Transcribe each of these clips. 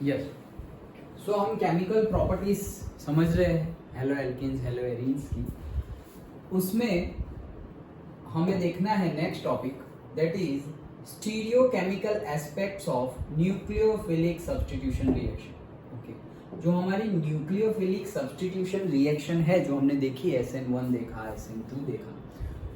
Yes. सो हम chemical properties समझ रहे हैं हेलो एल्केन्स हेलो एरीन्स की। उसमें हमें देखना है next topic, that is stereochemical aspects of nucleophilic substitution reaction. Okay, जो हमारी न्यूक्लियोफिलिक सब्स्टिट्यूशन रिएक्शन है जो हमने देखी, SN1 देखा, SN2 देखा,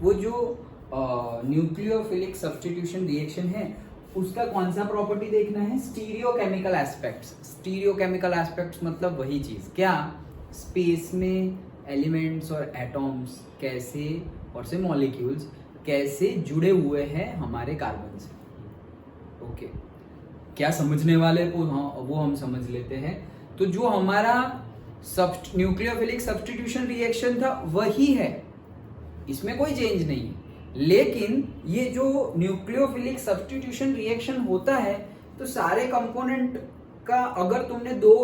वो जो न्यूक्लियोफिलिक सब्स्टिट्यूशन रिएक्शन है उसका कौन सा प्रॉपर्टी देखना है? Stereochemical aspects. स्टीरियोकेमिकल एस्पेक्ट्स मतलब वही चीज क्या, स्पेस में एलिमेंट्स और एटॉम्स कैसे और से मॉलिक्यूल्स कैसे जुड़े हुए हैं हमारे कार्बन से। ओके, क्या समझने वाले को वो हम समझ लेते हैं। तो जो हमारा न्यूक्लियोफिलिक सब्स्टिट्यूशन रिएक्शन था वही है, इसमें कोई चेंज नहीं है। लेकिन ये जो न्यूक्लियोफिलिक सब्स्टिट्यूशन रिएक्शन होता है तो सारे कंपोनेंट का अगर तुमने दो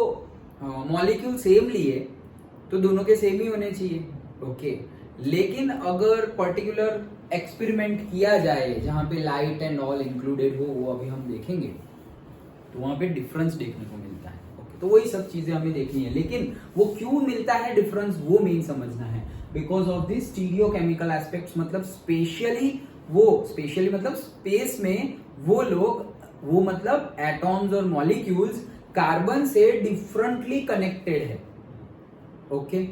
मॉलिक्यूल सेम लिए तो दोनों के सेम ही होने चाहिए। ओके, लेकिन अगर पर्टिकुलर एक्सपेरिमेंट किया जाए जहां पे लाइट एंड ऑल इंक्लूडेड हो, वो अभी हम देखेंगे, तो वहां पे डिफरेंस देखने को मिलता है। ओके, तो वही सब चीजें हमें देखनी है, लेकिन वो क्यों मिलता है डिफरेंस वो मेन समझना है। Because of this stereochemical aspects, मतलब स्पेशली मतलब स्पेस में वो मतलब एटॉम्स और मॉलिक्यूल्स कार्बन से डिफरेंटली कनेक्टेड है। ओके,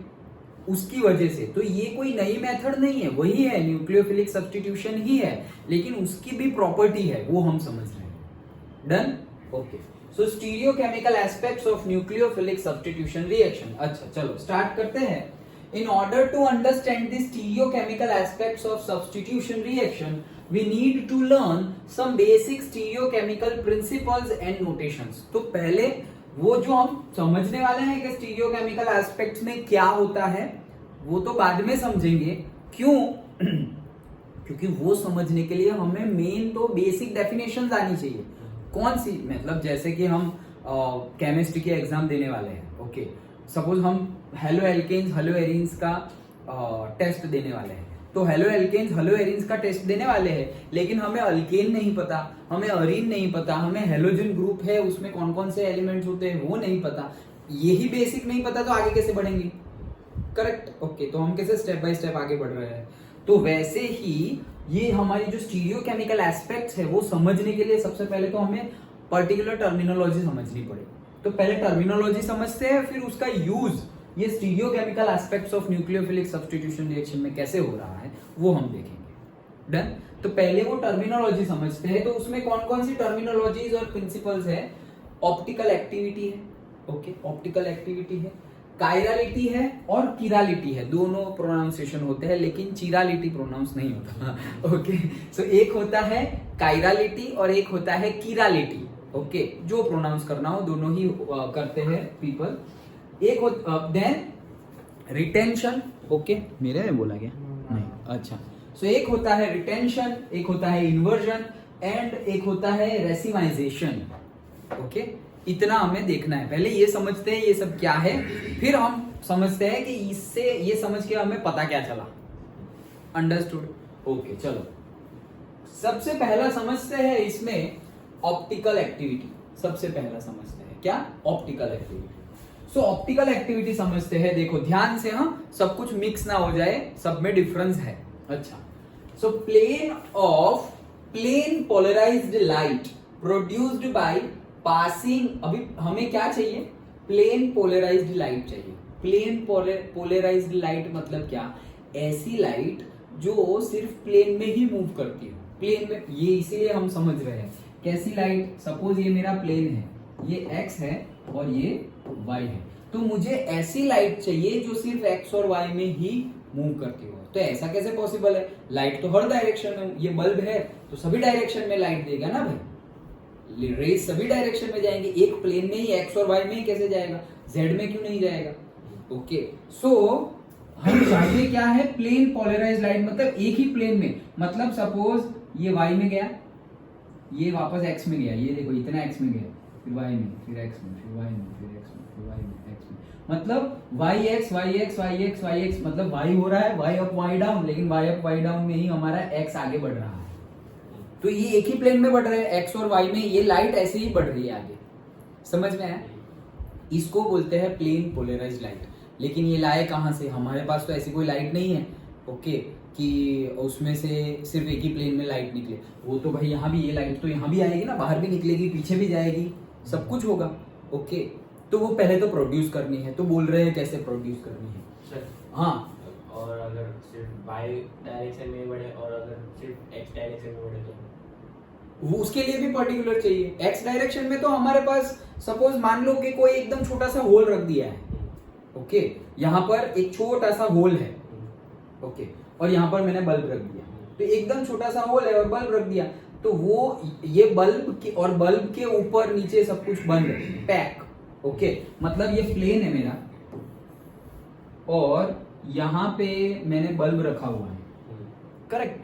उसकी वजह से तो ये कोई नई मेथड नहीं है, वही है, न्यूक्लियोफिलिक सब्स्टिट्यूशन ही है, लेकिन उसकी भी प्रॉपर्टी है, वो हम समझ रहे हैं। Done? Okay, so stereochemical aspects of nucleophilic substitution reaction. अच्छा, चलो स्टार्ट करते हैं। In order to understand the stereochemical aspects of substitution reaction, we need to learn some basic stereochemical principles and notations. तो पहले वो जो हम समझने वाले हैं कि स्टीरियोकेमिकल एस्पेक्ट्स में क्या होता है वो तो बाद में समझेंगे। क्यों? क्योंकि वो समझने के लिए हमें मेन तो बेसिक डेफिनेशंस आनी चाहिए। कौन सी? मतलब जैसे कि हम केमिस्ट्री के एग्जाम देने वाले हैं। ओके, सपोज हम हेलो एल्केन्स हेलो एरीन्स का टेस्ट देने वाले हैं, तो हेलो एल्केन्स हेलो एरीन्स का टेस्ट देने वाले हैं, लेकिन हमें अल्केन नहीं पता, हमें अरीन नहीं पता, हमें हेलोजन ग्रुप है उसमें कौन कौन से एलिमेंट्स होते हैं वो नहीं पता, यही बेसिक नहीं पता तो आगे कैसे बढ़ेंगे? करेक्ट? ओके, तो हम कैसे स्टेप बाय स्टेप आगे बढ़ रहे हैं। तो वैसे ही ये हमारी जो स्टीरियोकेमिकल एस्पेक्ट्स है वो समझने के लिए सबसे पहले तो हमें पर्टिकुलर टर्मिनोलॉजी समझनी पड़ेगी। तो पहले टर्मिनोलॉजी समझते हैं, फिर उसका यूज ये stereochemical aspects of nucleophilic substitution reaction में कैसे हो रहा है वो हम देखेंगे। डन? तो पहले वो टर्मिनोलॉजी समझते हैं। तो उसमें कौन कौन सी टर्मिनोलॉजीज और प्रिंसिपल्स है? ऑप्टिकल एक्टिविटी है। ओके, ऑप्टिकल एक्टिविटी है, कायरालिटी है और किरालिटी है। दोनों प्रोनाउंसिएशन होते हैं लेकिन चिरालिटी प्रोनाउंस नहीं होता। ओके, सो एक होता है कायरालिटी और एक होता है किरालिटी। ओके, जो प्रोनाउंस करना हो दोनों ही करते हैं पीपल। एक देन रिटेंशन। ओके, मेरे में बोला गया नहीं? अच्छा, सो एक होता है रिटेंशन, एक होता है इन्वर्जन एंड एक होता है रेसिमाइजेशन। ओके, इतना हमें देखना है। पहले ये समझते हैं ये सब क्या है, फिर हम समझते हैं कि इससे ये समझ के हमें पता क्या चला। अंडरस्टूड? ओके, चलो सबसे पहला समझते हैं इसमें ऑप्टिकल एक्टिविटी। सबसे पहला समझते हैं क्या? Optical activity. So optical activity समझते हैं। देखो ध्यान से, हाँ, सब कुछ मिक्स ना हो जाए, सब में डिफरेंस है। अच्छा, so plane polarized light produced by passing. अभी हमें क्या चाहिए? प्लेन पोलराइज्ड लाइट चाहिए। प्लेन पोलराइज्ड लाइट मतलब क्या? ऐसी लाइट जो सिर्फ प्लेन में ही मूव करती है। प्लेन में, ये इसीलिए हम समझ रहे हैं। कैसी लाइट? सपोज ये मेरा प्लेन है, ये x है और ये y है, तो मुझे ऐसी लाइट चाहिए जो सिर्फ x और y में ही मूव करती हो। तो ऐसा कैसे पॉसिबल है? लाइट तो हर डायरेक्शन में, ये बल्ब है तो सभी डायरेक्शन में लाइट देगा ना भाई, रेज सभी डायरेक्शन में जाएंगे। एक प्लेन में ही x और y में ही कैसे जाएगा? z में क्यों नहीं जाएगा? ओके, सो हम चाहिए क्या है? प्लेन पोलराइज्ड लाइट, मतलब एक ही प्लेन में। मतलब सपोज ये y में गया, ये वापस x में गया, ये देखो इतना x में गया, फिर y में, फिर x में, फिर y में, फिर x में, फिर y में, x में, मतलब yx yx yx yx, मतलब y हो रहा है y अप y डाउन, लेकिन y अप y डाउन में ही हमारा x आगे बढ़ रहा है। तो ये एक ही प्लेन में बढ़ रहे हैं x और y में, ये लाइट ऐसे ही बढ़ रही है आगे। समझ में आया? इसको बोलते हैं प्लेन पोलराइज्ड लाइट। लेकिन ये लाए कहाँ से? हमारे पास तो ऐसी कोई लाइट नहीं है ओके कि उसमें से सिर्फ एक ही प्लेन में लाइट निकले। वो तो भाई यहाँ भी ये लाइट तो यहाँ भी आएगी ना, बाहर भी निकलेगी, पीछे भी जाएगी, सब कुछ होगा ओके। तो वो पहले तो प्रोड्यूस करनी है, तो बोल रहे हैं कैसे प्रोड्यूस करनी है सर। हाँ, और अगर सिर्फ बाई डायरेक्शन में बढ़े और अगर सिर्फ एक्स डायरेक्शन में बढ़े तो वो उसके लिए भी पर्टिकुलर चाहिए। एक्स डायरेक्शन में तो हमारे पास सपोज मान लो कि कोई एकदम छोटा सा होल रख दिया है ओके, यहाँ पर एक छोटा सा होल है ओके, और यहाँ पर मैंने बल्ब रख दिया, तो एकदम छोटा सा होल है और बल्ब रख दिया, तो वो ये बल्ब के और बल्ब के ऊपर नीचे सब कुछ बंद है, पैक ओके। मतलब ये प्लेन है मेरा और यहाँ पे मैंने बल्ब रखा हुआ है करेक्ट,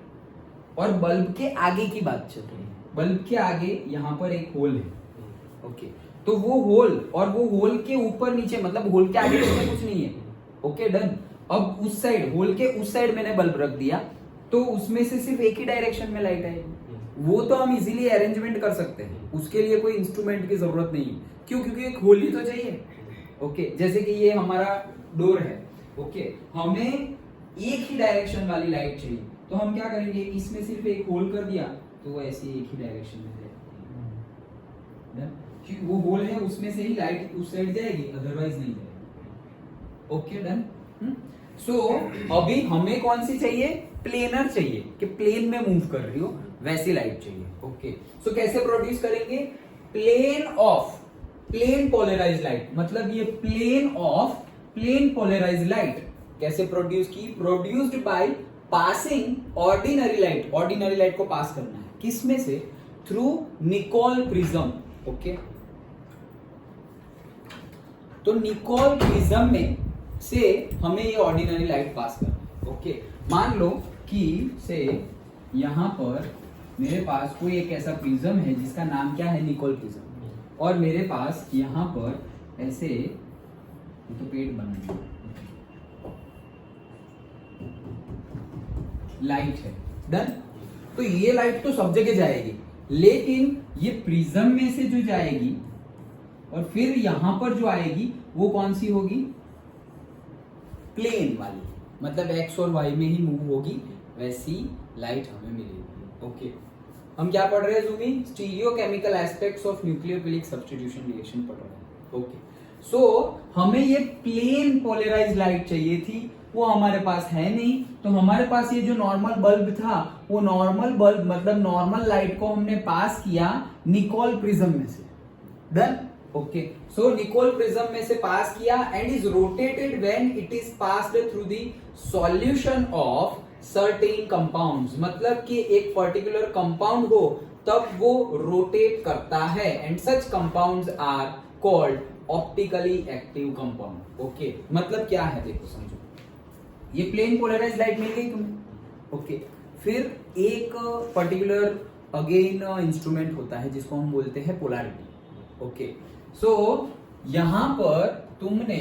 और बल्ब के आगे की बात चल रही है, बल्ब के आगे यहाँ पर एक होल है ओके। तो वो होल और वो होल के ऊपर नीचे, मतलब होल के आगे पीछे कुछ नहीं है ओके डन। अब उस साइड, होल के उस साइड मैंने बल्ब रख दिया, तो उसमें से सिर्फ एक ही डायरेक्शन में लाइट आएगी। वो तो हम इजीली अरेंजमेंट कर सकते हैं, उसके लिए कोई इंस्ट्रूमेंट की जरूरत नहीं है। क्यों? क्योंकि एक होल ही तो चाहिए ओके। जैसे कि ये हमारा डोर है ओके, हमें एक ही डायरेक्शन वाली लाइट चाहिए, तो हम क्या करेंगे, इसमें सिर्फ एक होल कर दिया तो वो ऐसे एक ही डायरेक्शन में जाएगी, क्योंकि वो होल है उसमें से ही लाइट उस साइड जाएगी, अदरवाइज नहीं जाएगी ओके डन। सो अभी हमें कौन सी चाहिए? प्लेनर चाहिए, कि प्लेन में मूव कर रही हो वैसी लाइट चाहिए ओके। सो कैसे प्रोड्यूस करेंगे? Plane of plane polarized light, मतलब ये plane of plane polarized light कैसे प्रोड्यूस की? Produced by passing ordinary light. Ordinary light को पास करना है किस में से? Through Nicol prism okay. तो निकोल प्रिज्म में से हमें ये ऑर्डिनरी लाइट पास करना है ओके। मान लो कि से यहां पर मेरे पास कोई एक ऐसा प्रिज्म है जिसका नाम क्या है? निकोल प्रिज्म, और मेरे पास यहां पर ऐसे तो पेट बना लाइट है डन। तो ये लाइट तो सब जगह जाएगी, लेकिन ये प्रिज्म में से जो जाएगी और फिर यहां पर जो आएगी वो कौन सी होगी? प्लेन वाली, मतलब एक्स और वाई में ही मूव होगी, वैसी लाइट हमें मिलेगी ओके। हम क्या पढ़ रहे हैं जूमी? Stereochemical aspects of nucleophilic substitution reaction पढ़ रहे हैं ओके। सो हमें ये प्लेन पोलराइज्ड लाइट चाहिए थी, वो हमारे पास है नहीं, तो हमारे पास ये जो नॉर्मल बल्ब था, वो नॉर्मल बल्ब मतलब नॉर्मल लाइट को हमने पास किया निकोल प्रिज्म में से डन ओके। सो निकोल प्रिज्म में से पास किया and is rotated when it is passed through the solution of certain compounds, मतलब कि एक पर्टिकुलर कंपाउंड हो तब वो रोटेट करता है, and such compounds are called optically active compound okay. मतलब क्या है देखो समझो, ये प्लेन पोलराइज्ड लाइट मिल गई तुम्हें ओके। फिर एक पर्टिकुलर अगेन इंस्ट्रूमेंट होता है जिसको हम बोलते हैं पोलैरिटी ओके। सो यहां पर तुमने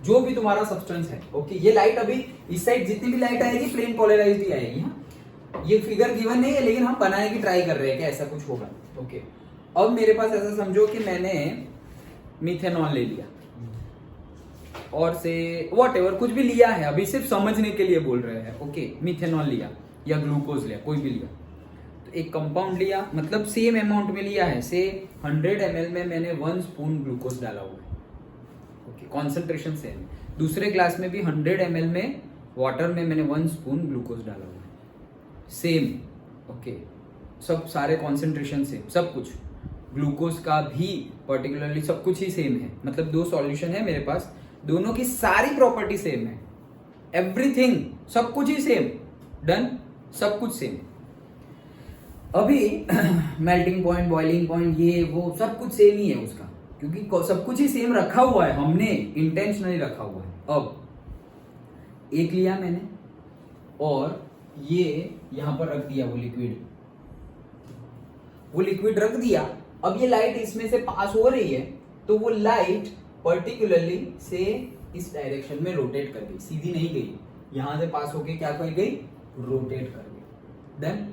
जो भी तुम्हारा सब्सटेंस है ओके, ये लाइट अभी इस साइड जितनी भी लाइट आएगी प्लेन पोलराइज्ड ही आएगी। हाँ, ये फिगर गिवन नहीं है, लेकिन हम बनाने की ट्राई कर रहे हैं कि ऐसा कुछ होगा ओके। अब मेरे पास ऐसा समझो कि मैंने मिथेनॉल ले लिया और से व्हाटएवर कुछ भी लिया है, अभी सिर्फ समझने के लिए बोल रहे हैं ओके। मिथेनॉल लिया या ग्लूकोज लिया, कोई भी लिया, तो एक कंपाउंड लिया, मतलब सेम अमाउंट में लिया है, से 100 ml में मैंने 1 स्पून ग्लूकोज डाला हुआ है ओके, कॉन्सेंट्रेशन सेम है। दूसरे ग्लास में भी 100 ml में वाटर में मैंने 1 स्पून ग्लूकोज डाला हुआ है, सेम ओके, सब सारे कॉन्सेंट्रेशन सेम, सब कुछ ग्लूकोज का भी पर्टिकुलरली सब कुछ ही सेम है, मतलब 2 सॉल्यूशन है मेरे पास, दोनों की सारी प्रॉपर्टी सेम है, एवरीथिंग सब कुछ ही सेम डन, सब कुछ सेम। अभी मेल्टिंग पॉइंट, बॉइलिंग पॉइंट, ये वो सब कुछ सेम ही है उसका, क्योंकि सब कुछ ही सेम रखा हुआ है, हमने इंटेंशनली रखा हुआ है। अब एक लिया मैंने और ये यहां पर रख दिया, वो लिक्विड रख दिया। अब ये लाइट इसमें से पास हो रही है, तो वो लाइट पर्टिकुलरली से इस डायरेक्शन में रोटेट कर गई, सीधी नहीं गई, यहां से पास होके क्या कर गई, रोटेट कर गई डन।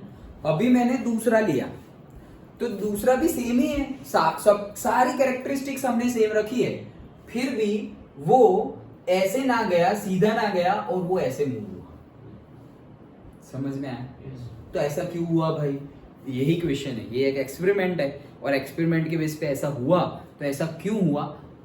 अभी मैंने दूसरा लिया, तो दूसरा भी सेम ही है, सब सारी कैरेक्टरिस्टिक्स हमने सेम रखी है, फिर भी वो ऐसे ना गया, सीधा ना गया और वो ऐसे मूव हुआ। समझ में आया? तो ऐसा क्यों हुआ भाई, यही क्वेश्चन है। ये एक एक्सपेरिमेंट है और एक्सपेरिमेंट के बेस पे ऐसा हुआ, तो ऐसा क्यों हुआ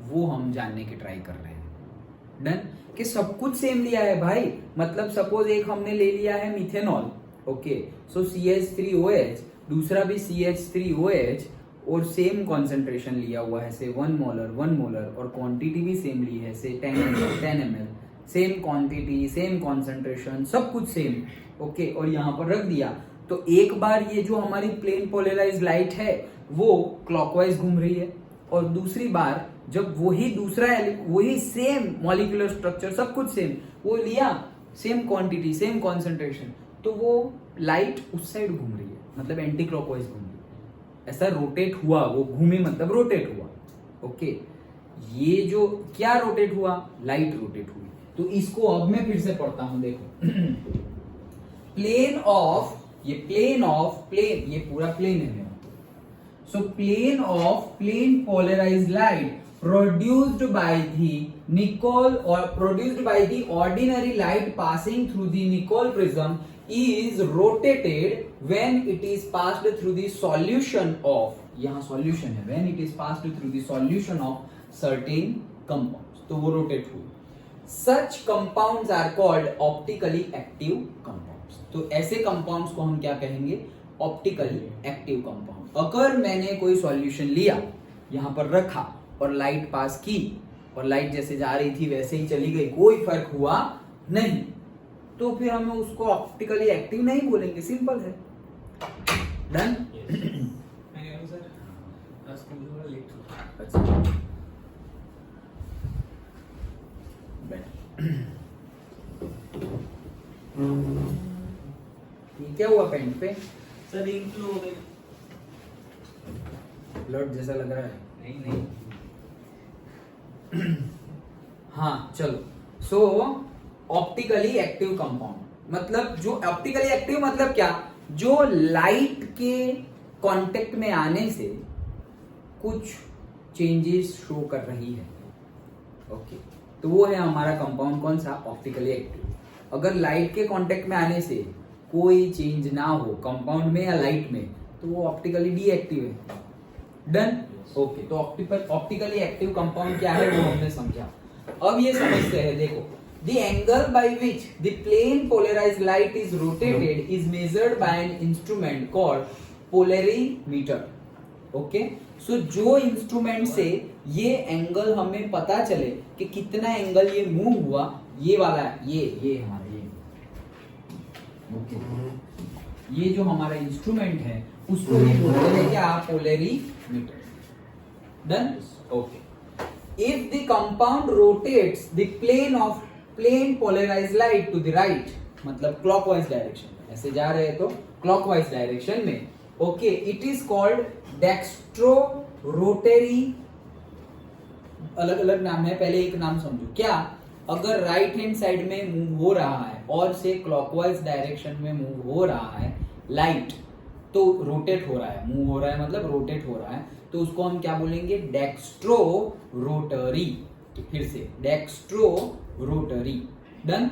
वो हम जानने की ट्राई कर रहे हैं। डन? कि सब कुछ सेम लिया है भाई, मतलब सपोज एक हमने ले लिया है मिथेनॉल, ओके, सो CH3OH, दूसरा भी CH3OH और सेम कॉन्सेंट्रेशन लिया हुआ है, से 1 मोलर और क्वांटिटी भी सेम ली है, से 10 ml, same quantity, same concentration, सब कुछ सेम, ओके, और यहाँ पर रख दिया। तो एक बार ये जो हमारी प्लेन पोलराइज्ड लाइट है वो क्लॉकवाइज घूम रही है, और दूसरी बार जब वही सेम मॉलिक्यूलर स्ट्रक्चर, सब कुछ सेम, वो लिया, सेम क्वांटिटी, सेम कॉन्सेंट्रेशन, तो वो लाइट उस साइड घूम रही है, मतलब एंटी क्लॉकवाइज घूम रही है। ऐसा रोटेट हुआ, वो घूमी मतलब रोटेट हुआ, ओके। ये जो क्या रोटेट हुआ, लाइट रोटेट हुई। तो इसको अब मैं फिर से पढ़ता हूं, देखो प्लेन ऑफ, ये पूरा प्लेन है। So plane of plane polarized light produced by the ordinary light passing through the Nicol prism is rotated when it is passed through the solution of, यहाँ solution है, when it is passed through the solution of certain compounds, तो वो rotate हुई। Such compounds are called optically active compounds। तो ऐसे compounds को हम क्या कहेंगे, ऑप्टिकली एक्टिव कंपाउंड। अगर मैंने कोई सॉल्यूशन लिया, यहां पर रखा और लाइट पास की, और लाइट जैसे जा रही थी वैसे ही चली गई, कोई फर्क हुआ नहीं, तो फिर हमें उसको ऑप्टिकली एक्टिव नहीं बोलेंगे, सिंपल है। डन? क्या हुआ पेंट पे? सर इंक फ्लो हो गई। ब्लड जैसा लग रहा है? नहीं। हाँ चलो, सो ऑप्टिकली एक्टिव कंपाउंड मतलब, जो ऑप्टिकली एक्टिव मतलब क्या, जो लाइट के कांटेक्ट में आने से कुछ चेंजेस शो कर रही है, ओके, तो वो है हमारा कंपाउंड, कौन सा, ऑप्टिकली एक्टिव। अगर लाइट के कांटेक्ट में आने से कोई चेंज ना हो कंपाउंड में या लाइट में, तो वो ऑप्टिकली डी एक्टिव है। डन? ओके, तो ऑप्टिकली एक्टिव कंपाउंड क्या है वो हमने समझा। अब ये समझते हैं, देखो, the angle by which the plane polarized light is rotated is measured by an instrument called polarimeter, okay. So जो इंस्ट्रूमेंट से ये एंगल हमें पता चले कि कितना एंगल ये मूव हुआ, ये वाला, ये हमारा ओके, ये जो हमारा इंस्ट्रूमेंट है उसको भी बोलते हैं क्या, polarimeter. Done? Okay. If the compound rotates the plane polarized light to the right, मतलब क्लॉकवाइज डायरेक्शन में, ऐसे जा रहे हैं तो क्लॉकवाइज डायरेक्शन में, okay, it is called dextrorotatory. अलग अलग नाम है, पहले एक नाम समझो। क्या, अगर राइट हैंड साइड में मूव हो रहा है और से क्लॉकवाइज डायरेक्शन में मूव हो रहा है लाइट, तो रोटेट हो रहा है, मूव हो रहा है मतलब रोटेट हो रहा है, तो उसको हम क्या बोलेंगे, डेक्स्ट्रो रोटरी। तो फिर से डेक्स्ट्रो रोटरी। डन?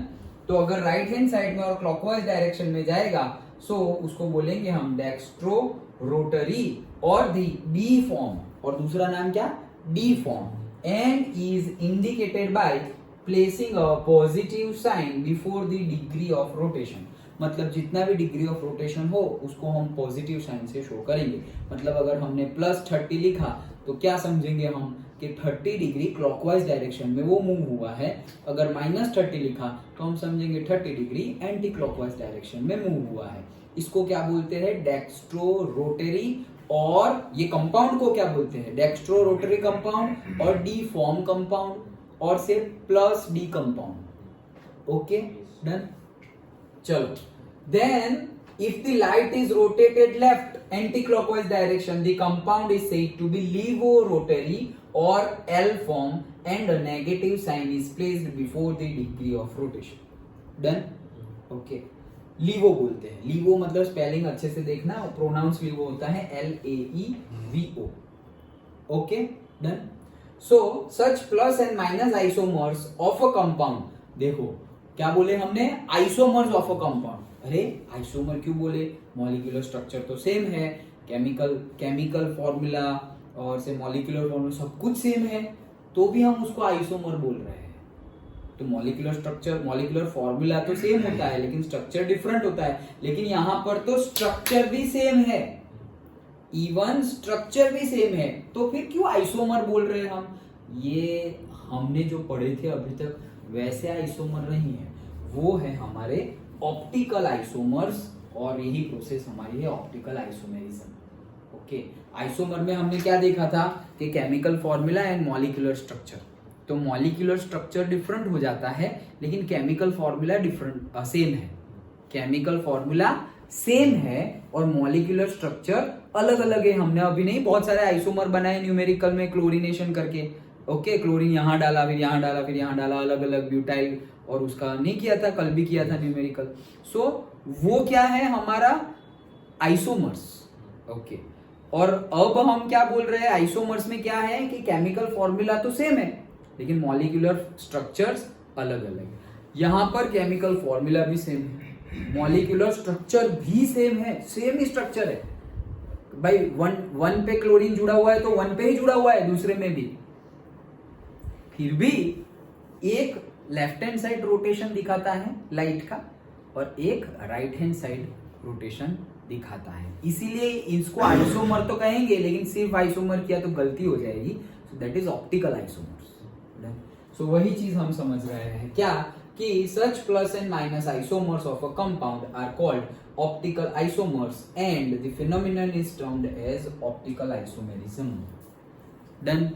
तो अगर राइट हैंड साइड में और क्लॉकवाइज डायरेक्शन में जाएगा, सो उसको बोलेंगे हम डेक्स्ट्रो रोटरी, और दी डी फॉर्म, और दूसरा नाम क्या, D form, and is indicated by placing a positive sign before the degree of rotation. मतलब जितना भी डिग्री ऑफ रोटेशन हो उसको हम पॉजिटिव साइन से शो करेंगे। मतलब अगर हमने +30 लिखा तो क्या समझेंगे हम कि 30 डिग्री क्लॉकवाइज डायरेक्शन में वो मूव हुआ है। अगर -30 लिखा तो हम समझेंगे 30 डिग्री एंटी क्लॉकवाइज डायरेक्शन में मूव हुआ है। इसको क्या बोलते हैं, डेक्स्ट्रो रोटरी। और ये कंपाउंड को क्या बोलते हैं, डेक्स्ट्रो रोटरी कंपाउंड और डी फॉर्म कंपाउंड, और से +D कंपाउंड। Okay, done? चलो, then if the light is rotated left anti-clockwise direction, the compound is said to be levorotary or L form, and a negative sign is placed before the degree of rotation. Done? Okay. लीवो बोलते हैं। लीवो मतलब spelling अच्छे से देखना, pronounce लीवो होता है LAEVO। Okay done. So such plus and minus isomers of a compound, देखो क्या बोले हमने, आइसोमर्स ऑफ अ कंपाउंड। अरे आइसोमर क्यों बोले, मॉलिक्यूलर स्ट्रक्चर तो सेम है, केमिकल फॉर्मूला और से मॉलिक्यूलर फॉर्मूला सब कुछ सेम है, तो भी हम उसको आइसोमर बोल रहे हैं। तो मॉलिक्यूलर स्ट्रक्चर, मॉलिक्यूलर फॉर्मूला तो सेम होता है लेकिन स्ट्रक्चर डिफरेंट होता है। लेकिन यहां पर तो स्ट्रक्चर भी सेम है, इवन स्ट्रक्चर भी सेम है, तो फिर क्यों आइसोमर बोल रहे हैं हम। ये हमने जो पढ़े थे अभी तक वैसे आइसोमर नहीं है, वो है हमारे ऑप्टिकल आइसोमर्स, और यही प्रोसेस हमारी है ऑप्टिकल आइसोमेरिज्म। ओके, आइसोमर में हमने क्या देखा था कि chemical formula and molecular structure, तो मॉलिक्यूलर स्ट्रक्चर डिफरेंट हो जाता है लेकिन केमिकल फॉर्मूला डिफरेंट सेम है। केमिकल फॉर्मूला सेम है और मॉलिक्यूलर स्ट्रक्चर अलग अलग है। हमने अभी नहीं बहुत सारे आइसोमर बनाए न्यूमेरिकल में क्लोरीनेशन करके। ओके, क्लोरीन यहाँ डाला, फिर यहाँ डाला, फिर यहाँ डाला, अलग अलग ब्यूटाइल, और उसका नहीं किया था, कल भी किया था न्यूमेरिकल। सो वो क्या है हमारा आइसोमर्स। ओके, और अब हम क्या बोल रहे हैं, आइसोमर्स में क्या है कि केमिकल फॉर्मूला तो सेम है लेकिन मॉलिक्यूलर स्ट्रक्चर्स अलग अलग है। यहां पर केमिकल फॉर्मूला भी सेम है, मॉलिक्यूलर स्ट्रक्चर भी सेम है, सेम ही स्ट्रक्चर है भाई। वन पे क्लोरीन जुड़ा हुआ है तो वन पे ही जुड़ा हुआ है, दूसरे में भी। फिर भी एक लेफ्ट हैंड साइड रोटेशन दिखाता है लाइट का और एक राइट हैंड साइड रोटेशन दिखाता है, इसीलिए इसको आइसोमर तो कहेंगे लेकिन सिर्फ आइसोमर किया तो गलती हो जाएगी। So that is optical isomers. So वही चीज हम समझ रहे हैं क्या, कि such plus and minus isomers of a compound are called optical isomers and the phenomenon is termed as optical isomerism. Done.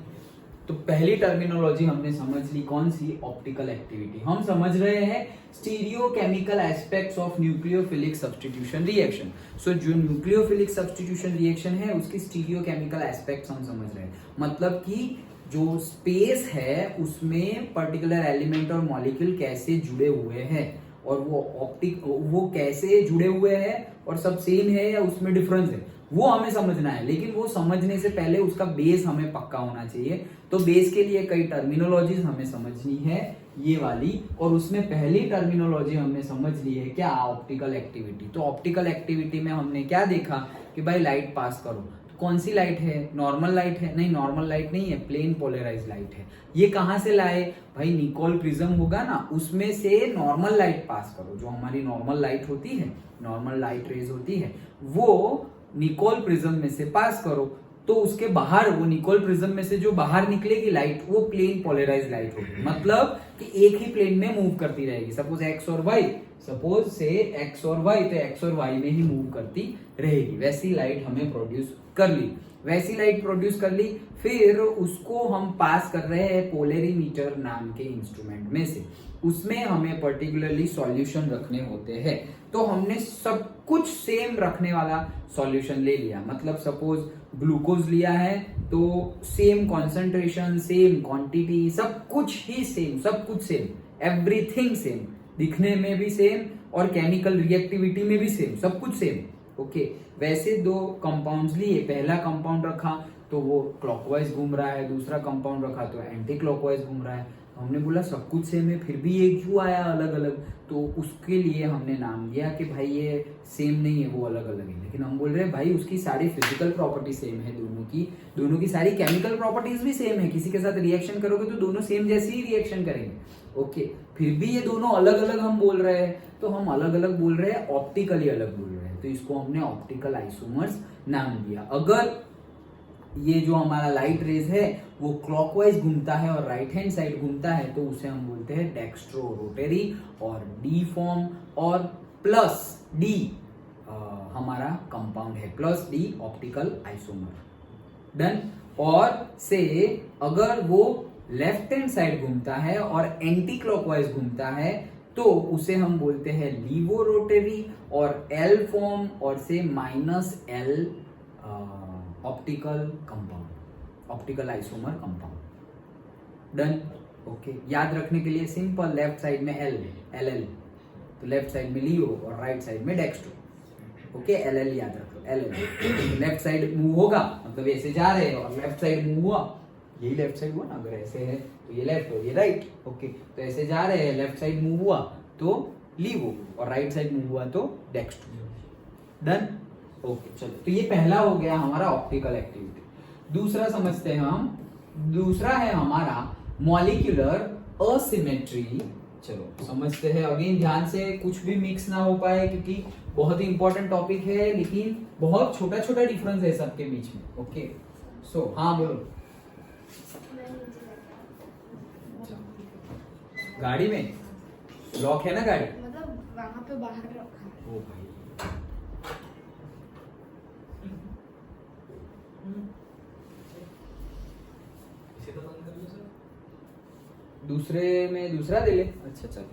तो पहली टर्मिनोलॉजी हमने समझ ली, कौन सी, ऑप्टिकल एक्टिविटी। हम समझ रहे हैं stereochemical aspects of nucleophilic substitution reaction. So जो न्यूक्लियोफिलिक सब्स्टिट्यूशन रिएक्शन है उसकी स्टीरियोकेमिकल एस्पेक्ट्स हम समझ रहे हैं, मतलब कि जो स्पेस है उसमें पर्टिकुलर एलिमेंट और मॉलिक्यूल कैसे जुड़े हुए हैं और वो कैसे जुड़े हुए हैं और सब सेम है या उसमें डिफरेंस है, वो हमें समझना है। लेकिन वो समझने से पहले उसका बेस हमें पक्का होना चाहिए। तो बेस के लिए कई टर्मिनोलॉजीज हमें समझनी है ये वाली, और उसमें पहली टर्मिनोलॉजी हमने समझ ली है क्या, ऑप्टिकल एक्टिविटी। तो ऑप्टिकल एक्टिविटी में हमने क्या देखा कि भाई लाइट पास करो, कौन सी लाइट है, नॉर्मल लाइट है, नहीं नॉर्मल लाइट नहीं है, प्लेन पोलराइज लाइट है। ये कहां से लाए भाई, निकोल प्रिज्म होगा ना, उसमें से नॉर्मल लाइट पास करो। जो हमारी नॉर्मल लाइट होती है, नॉर्मल लाइट रेज होती है, वो निकोल प्रिज्म में से पास करो, तो उसके बाहर वो निकोल प्रिज्म में से जो बाहर निकलेगी लाइट वो प्लेन पोलराइज लाइट होगी, मतलब कि एक ही प्लेन में मूव करती रहेगी। सपोज एक्स और वाई, सपोज से एक्स और वाई, तो एक्स और वाई में ही मूव करती रहेगी। वैसी लाइट हमें प्रोड्यूस कर ली, वैसी लाइट प्रोड्यूस कर ली, फिर उसको हम पास कर रहे हैं पोलरीमीटर नाम के इंस्ट्रूमेंट में से। उसमें हमें पर्टिकुलरली सॉल्यूशन रखने होते हैं, तो हमने सब कुछ सेम रखने वाला सॉल्यूशन ले लिया। मतलब सपोज ग्लूकोज लिया है तो सेम कॉन्सेंट्रेशन, सेम क्वांटिटी, सब कुछ ही सेम, सब कुछ सेम, एवरीथिंग सेम, दिखने में भी सेम और केमिकल रिएक्टिविटी में भी सेम, सब कुछ सेम। ओके, वैसे दो कंपाउंड्स लिए, पहला कंपाउंड रखा तो वो क्लॉकवाइज घूम रहा है, दूसरा कंपाउंड रखा तो एंटी क्लॉकवाइज घूम रहा है। हमने बोला सब कुछ सेम है फिर भी ये क्यों आया अलग अलग, तो उसके लिए हमने नाम दिया कि भाई ये सेम नहीं है, वो अलग अलग है। लेकिन हम बोल रहे हैं भाई उसकी सारी फिजिकल प्रॉपर्टी सेम है, दोनों की सारी केमिकल प्रॉपर्टीज भी सेम है। किसी के साथ रिएक्शन करोगे तो दोनों सेम जैसी ही रिएक्शन करेंगे। ओके, फिर भी ये दोनों अलग अलग हम बोल रहे हैं, तो हम अलग अलग बोल रहे हैं, ऑप्टिकली अलग बोल रहे हैं, तो इसको हमने ऑप्टिकल आइसोमर्स नाम दिया। अगर ये जो हमारा लाइट रेज है वो क्लॉकवाइज घूमता है और राइट हैंड साइड घूमता है तो उसे हम बोलते हैं डेक्स्ट्रो रोटरी और डी फॉर्म, और प्लस डी हमारा कंपाउंड है, plus D optical isomer. Done. और से अगर वो लेफ्ट हैंड साइड घूमता है और एंटी क्लॉकवाइज घूमता है तो उसे हम बोलते हैं लीवो रोटरी और एल फॉर्म, और से -L optical compound, optical isomer compound. Done. Okay, याद रखने के लिए सिंपल, लेफ्ट साइड में L, LL, तो लेफ्ट साइड में लियो और राइट साइड में डेक्स्ट्रो। ओके, एल याद रखो, एल। लेफ्ट साइड मूव होगा मतलब ऐसे जा रहे हैं और लेफ्ट साइड मूव हुआ, यही लेफ्ट साइड हुआ ना, अगर ऐसे है तो ये लेफ्ट और ये राइट। ओके, तो ऐसे जा रहे हैं, लेफ्ट साइड मूव हुआ तो लीवो और राइट साइड मूव हुआ तो डेक्स्ट्रो। डन। ओके चलो, तो ये पहला हो गया हमारा ऑप्टिकल एक्टिविटी। दूसरा समझते हैं हम, दूसरा है हमारा मॉलिक्यूलर असिमेट्री। चलो समझते हैं, अगेन ध्यान से, कुछ भी मिक्स ना हो पाए क्योंकि बहुत ही इंपॉर्टेंट टॉपिक है, लेकिन बहुत छोटा छोटा डिफरेंस है सबके बीच में। ओके सो हाँ बोलो। गाड़ी में लॉक है ना गाड़ी? मतलब वहाँ पे बाहर रखा है। ओ भाई, इसे तो बंद कर लो सर। दूसरे में दूसरा दे ले। अच्छा चलो,